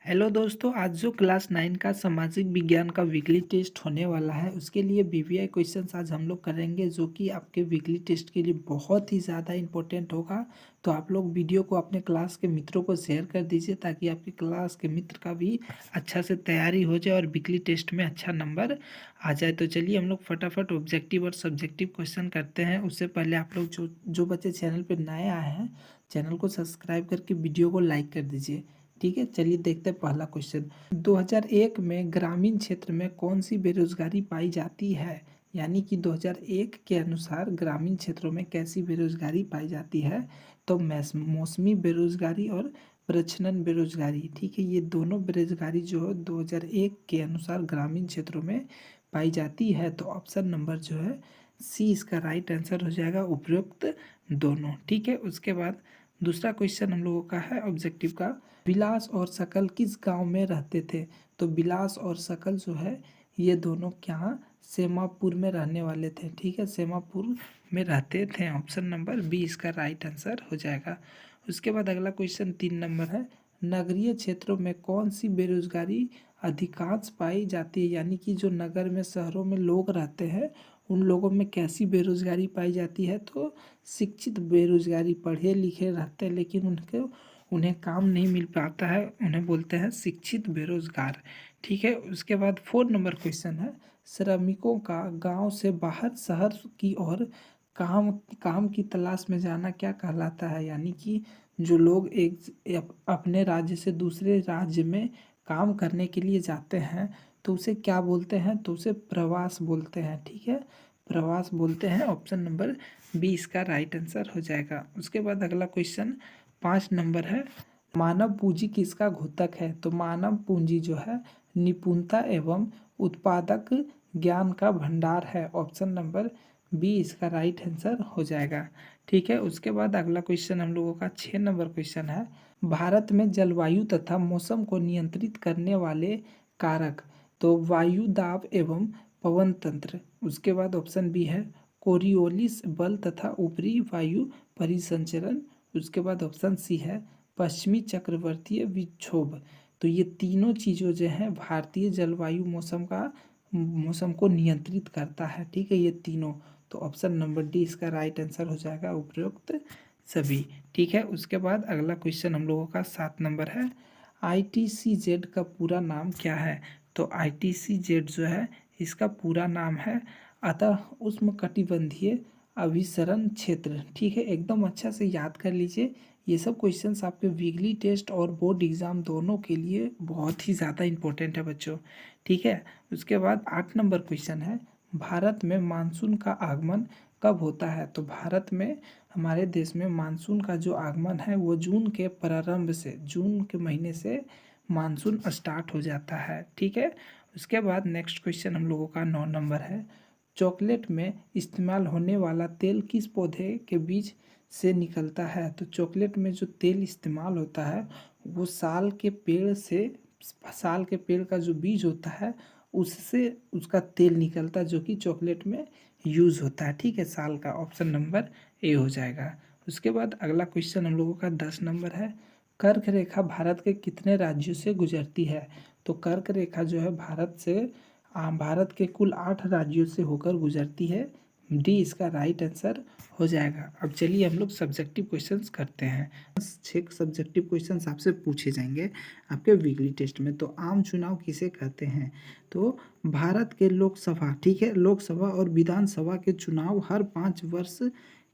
Hello दोस्तों, आज जो क्लास 9 का सामाजिक विज्ञान का वीकली टेस्ट होने वाला है उसके लिए बीवीआई क्वेश्चंस आज हम लोग करेंगे जो कि आपके वीकली टेस्ट के लिए बहुत ही ज़्यादा इंपॉर्टेंट होगा। तो आप लोग वीडियो को अपने क्लास के मित्रों को शेयर कर दीजिए ताकि आपके क्लास के मित्र का भी अच्छा से तैयारी हो जाए और वीकली टेस्ट में अच्छा नंबर आ जाए। तो चलिए हम लोग फटाफट ऑब्जेक्टिव और सब्जेक्टिव क्वेश्चन करते हैं। उससे पहले आप लोग जो जो बच्चे चैनल पर नए आए हैं चैनल को सब्सक्राइब करके वीडियो को लाइक कर दीजिए। ठीक है, चलिए देखते हैं पहला क्वेश्चन। 2001 में ग्रामीण क्षेत्र में कौन सी बेरोजगारी पाई जाती है? यानी कि 2001 के अनुसार ग्रामीण क्षेत्रों में कैसी बेरोजगारी पाई जाती है? तो मौसमी बेरोजगारी और प्रच्छन्न बेरोजगारी। ठीक है, ये दोनों बेरोजगारी जो है 2001 के अनुसार ग्रामीण क्षेत्रों में पाई जाती है। तो ऑप्शन नंबर जो है सी इसका राइट आंसर हो जाएगा, उपयुक्त दोनों। ठीक है, उसके बाद दूसरा क्वेश्चन हम लोगों का है ऑब्जेक्टिव का। विलास और सकल किस गांव में रहते थे? तो विलास और सकल जो है ये दोनों क्या सेमापुर में रहने वाले थे। ठीक है, सेमापुर में रहते थे। ऑप्शन नंबर बी इसका राइट आंसर हो जाएगा। उसके बाद अगला क्वेश्चन 3 नंबर है। नगरीय क्षेत्रों में कौन सी बेरोजगारी अधिकांश पाई जाती है? यानी कि जो नगर में शहरों में लोग रहते हैं उन लोगों में कैसी बेरोजगारी पाई जाती है? तो शिक्षित बेरोजगारी, पढ़े लिखे रहते हैं लेकिन उन्हें काम नहीं मिल पाता है, उन्हें बोलते हैं शिक्षित बेरोजगार। ठीक है, उसके बाद 4 नंबर क्वेश्चन है। श्रमिकों का गांव से बाहर शहर की ओर काम काम की तलाश में जाना क्या कहलाता है? यानी कि जो लोग अपने राज्य से दूसरे राज्य में काम करने के लिए जाते हैं तो उसे क्या बोलते हैं? तो उसे प्रवास बोलते हैं। ठीक है, प्रवास बोलते हैं। ऑप्शन नंबर बी इसका राइट आंसर हो जाएगा। उसके बाद अगला क्वेश्चन 5 नंबर है। मानव पूंजी किसका घोतक है? तो मानव पूंजी जो है निपुणता एवं उत्पादक ज्ञान का भंडार है। ऑप्शन नंबर बी इसका राइट आंसर हो जाएगा। ठीक है, उसके बाद अगला क्वेश्चन हम लोगों का 6 नंबर क्वेश्चन है। भारत में जलवायु तथा मौसम को नियंत्रित करने वाले कारक। तो वायु दाब एवं पवन तंत्र। उसके बाद ऑप्शन बी है कोरियोलिस बल तथा ऊपरी वायु परिसंचरण। उसके बाद ऑप्शन सी है पश्चिमी चक्रवर्तीय विक्षोभ। तो ये तीनों चीज़ों जो हैं भारतीय जलवायु मौसम को नियंत्रित करता है। ठीक है, ये तीनों। तो ऑप्शन नंबर डी इसका राइट आंसर हो जाएगा, उपरोक्त सभी। ठीक है, उसके बाद अगला क्वेश्चन हम लोगों का 7 नंबर है। ITCZ का पूरा नाम क्या है? तो ITCZ जो है इसका पूरा नाम है अतः उष्णकटिबंधीय अभिसरण क्षेत्र। ठीक है, एकदम अच्छा से याद कर लीजिए। ये सब क्वेश्चंस आपके वीकली टेस्ट और बोर्ड एग्जाम दोनों के लिए बहुत ही ज़्यादा इंपॉर्टेंट है बच्चों। ठीक है, उसके बाद 8 नंबर क्वेश्चन है। भारत में मानसून का आगमन कब होता है? तो भारत में, हमारे देश में मानसून का जो आगमन है वो जून के प्रारंभ से, जून के महीने से मानसून स्टार्ट हो जाता है। ठीक है, उसके बाद नेक्स्ट क्वेश्चन हम लोगों का 9 नंबर है। चॉकलेट में इस्तेमाल होने वाला तेल किस पौधे के बीज से निकलता है? तो चॉकलेट में जो तेल इस्तेमाल होता है वो साल के पेड़ से, साल के पेड़ का जो बीज होता है उससे उसका तेल निकलता है जो कि चॉकलेट में यूज़ होता है। ठीक है, साल का। ऑप्शन नंबर ए हो जाएगा। उसके बाद अगला क्वेश्चन हम लोगों का 10 नंबर है। कर्क रेखा भारत के कितने राज्यों से गुजरती है? तो कर्क रेखा जो है भारत के कुल 8 राज्यों से होकर गुजरती है। डी इसका राइट आंसर हो जाएगा। अब चलिए हम लोग सब्जेक्टिव क्वेश्चंस करते हैं। 6 सब्जेक्टिव क्वेश्चंस आपसे पूछे जाएंगे आपके वीकली टेस्ट में। तो आम चुनाव किसे कहते हैं? तो भारत के लोकसभा, ठीक है, लोकसभा और विधानसभा के चुनाव हर 5 वर्ष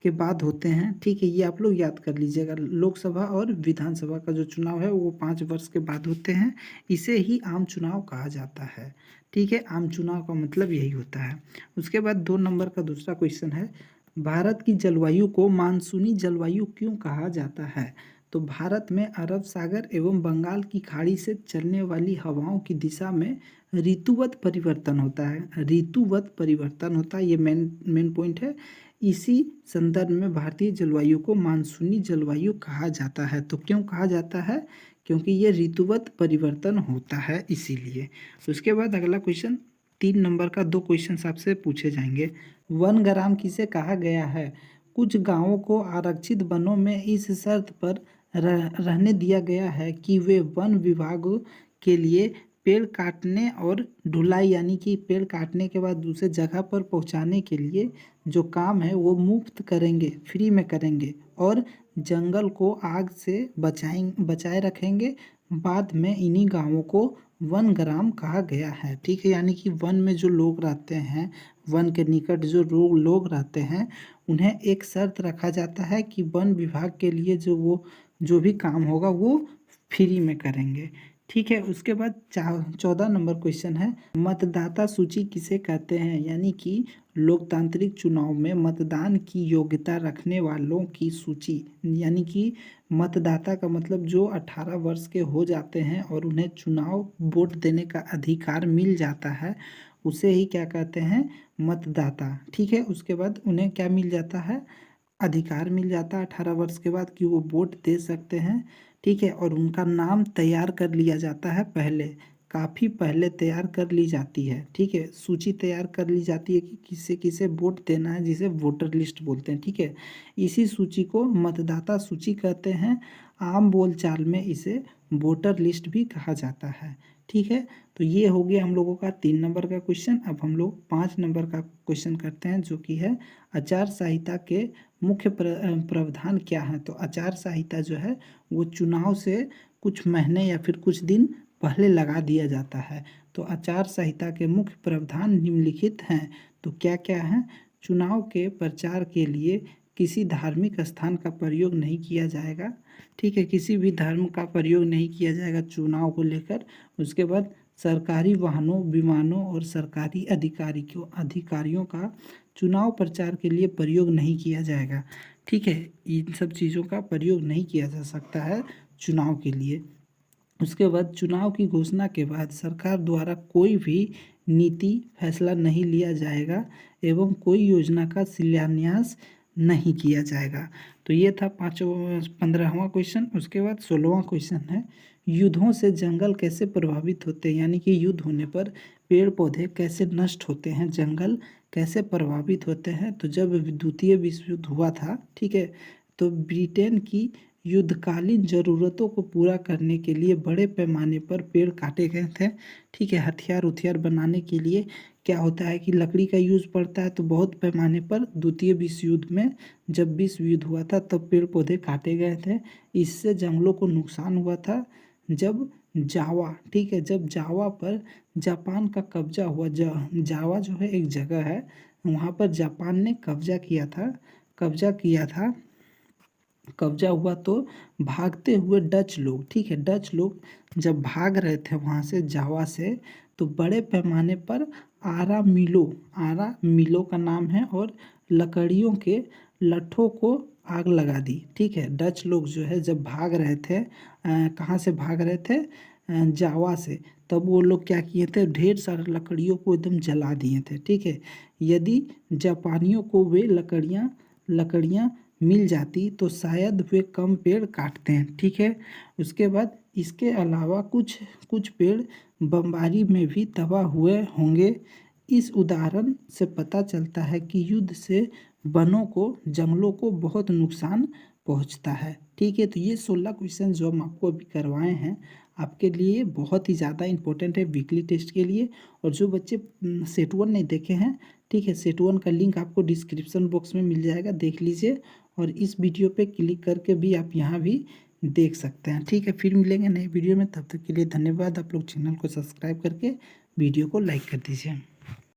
के बाद होते हैं। ठीक है, ये आप लोग याद कर लीजिएगा। लोकसभा और विधानसभा का जो चुनाव है वो 5 वर्ष के बाद होते हैं। इसे ही आम चुनाव कहा जाता है। ठीक है, आम चुनाव का मतलब यही होता है। उसके बाद 2 नंबर का दूसरा क्वेश्चन है। भारत की जलवायु को मानसूनी जलवायु क्यों कहा जाता है? तो भारत में अरब सागर एवं बंगाल की खाड़ी से चलने वाली हवाओं की दिशा में ऋतुवत परिवर्तन होता है। ऋतुवत परिवर्तन होता है, ये मेन पॉइंट है। इसी संदर्भ में भारतीय जलवायु को मानसूनी जलवायु कहा जाता है। तो क्यों कहा जाता है? क्योंकि ये ऋतुवत परिवर्तन होता है, इसीलिए। उसके बाद अगला क्वेश्चन 3 नंबर का 2 क्वेश्चन आपसे पूछे जाएंगे। वनग्राम किसे कहा गया है? कुछ गांवों को आरक्षित वनों में इस शर्त पर रहने दिया गया है कि वे वन विभाग के लिए पेड़ काटने और ढुलाई यानी कि पेड़ काटने के बाद दूसरे जगह पर पहुंचाने के लिए जो काम है वो मुफ्त करेंगे, फ्री में करेंगे और जंगल को आग से बचाए रखेंगे। बाद में इन्हीं गांवों को वन ग्राम कहा गया है। ठीक है, यानी कि वन में जो लोग रहते हैं, वन के निकट जो लोग रहते हैं, उन्हें एक शर्त रखा जाता है कि वन विभाग के लिए जो भी काम होगा वो फ्री में करेंगे। ठीक है, उसके बाद 14 नंबर क्वेश्चन है, मतदाता सूची किसे कहते हैं? यानी कि लोकतांत्रिक चुनाव में मतदान की योग्यता रखने वालों की सूची, यानी कि मतदाता का मतलब जो 18 वर्ष के हो जाते हैं और उन्हें चुनाव वोट देने का अधिकार मिल जाता है, उसे ही क्या कहते हैं? मतदाता। ठीक है, उसके बाद उन्हें क्या मिल जाता है? अधिकार मिल जाता है 18 वर्ष के बाद कि वो वोट दे सकते हैं। ठीक है, और उनका नाम तैयार कर लिया जाता है पहले, काफ़ी पहले तैयार कर ली जाती है। ठीक है, सूची तैयार कर ली जाती है कि किसे किसे वोट देना है, जिसे वोटर लिस्ट बोलते हैं। ठीक है, इसी सूची को मतदाता सूची कहते हैं। आम बोलचाल में इसे वोटर लिस्ट भी कहा जाता है। ठीक है, तो ये हो गया हम लोगों का 3 नंबर का क्वेश्चन। अब हम लोग 5 नंबर का क्वेश्चन करते हैं, जो कि है आचार संहिता के मुख्य प्रावधान क्या है? तो आचार संहिता जो है वो चुनाव से कुछ महीने या फिर कुछ दिन पहले लगा दिया जाता है। तो आचार संहिता के मुख्य प्रावधान निम्नलिखित हैं। तो क्या क्या है? चुनाव के प्रचार के लिए किसी धार्मिक स्थान का प्रयोग नहीं किया जाएगा। ठीक है, किसी भी धर्म का प्रयोग नहीं किया जाएगा चुनाव को लेकर। उसके बाद सरकारी वाहनों, विमानों और सरकारी अधिकारियों का चुनाव प्रचार के लिए प्रयोग नहीं किया जाएगा। ठीक है, इन सब चीज़ों का प्रयोग नहीं किया जा सकता है चुनाव के लिए। उसके बाद चुनाव की घोषणा के बाद सरकार द्वारा कोई भी नीति फैसला नहीं लिया जाएगा एवं कोई योजना का शिलान्यास नहीं किया जाएगा। तो ये था 15वां क्वेश्चन। उसके बाद 16वां क्वेश्चन है, युद्धों से जंगल कैसे प्रभावित होते हैं? यानी कि युद्ध होने पर पेड़ पौधे कैसे नष्ट होते हैं, जंगल कैसे प्रभावित होते हैं? तो जब द्वितीय विश्व युद्ध हुआ था, ठीक है, तो ब्रिटेन की युद्धकालीन ज़रूरतों को पूरा करने के लिए बड़े पैमाने पर पेड़ काटे गए थे। ठीक है, हथियार उथियार बनाने के लिए क्या होता है कि लकड़ी का यूज़ पड़ता है, तो बहुत पैमाने पर द्वितीय विश्व युद्ध में जब विश्व युद्ध हुआ था तब पेड़ पौधे काटे गए थे। इससे जंगलों को नुकसान हुआ था। जब जावा, ठीक है, जब जावा पर जापान का कब्जा हुआ, जावा जो है एक जगह है, वहाँ पर जापान ने कब्जा हुआ तो भागते हुए डच लोग, ठीक है, डच लोग जब भाग रहे थे वहाँ से, जावा से, तो बड़े पैमाने पर आरा मिलो का नाम है, और लकड़ियों के लट्ठों को आग लगा दी। ठीक है, डच लोग जो है जब भाग रहे थे, कहाँ से भाग रहे थे? जावा से। तब वो लोग क्या किए थे? ढेर सारे लकड़ियों को एकदम जला दिए थे। ठीक है, यदि जापानियों को वे लकड़ियाँ मिल जाती तो शायद वे कम पेड़ काटते हैं। ठीक है, उसके बाद इसके अलावा कुछ कुछ पेड़ बमबारी में भी तबाह हुए होंगे। इस उदाहरण से पता चलता है कि युद्ध से वनों को, जंगलों को बहुत नुकसान पहुंचता है। ठीक है, तो ये 16 क्वेश्चन जो हम आपको अभी करवाए हैं, आपके लिए बहुत ही ज़्यादा इंपॉर्टेंट है वीकली टेस्ट के लिए। और जो बच्चे सेट 1 नहीं देखे हैं, ठीक है, सेट 1 का लिंक आपको डिस्क्रिप्शन बॉक्स में मिल जाएगा, देख लीजिए। और इस वीडियो पे क्लिक करके भी आप यहाँ भी देख सकते हैं। ठीक है, फिर मिलेंगे नए वीडियो में, तब तक के लिए धन्यवाद। आप लोग चैनल को सब्सक्राइब करके वीडियो को लाइक कर दीजिए।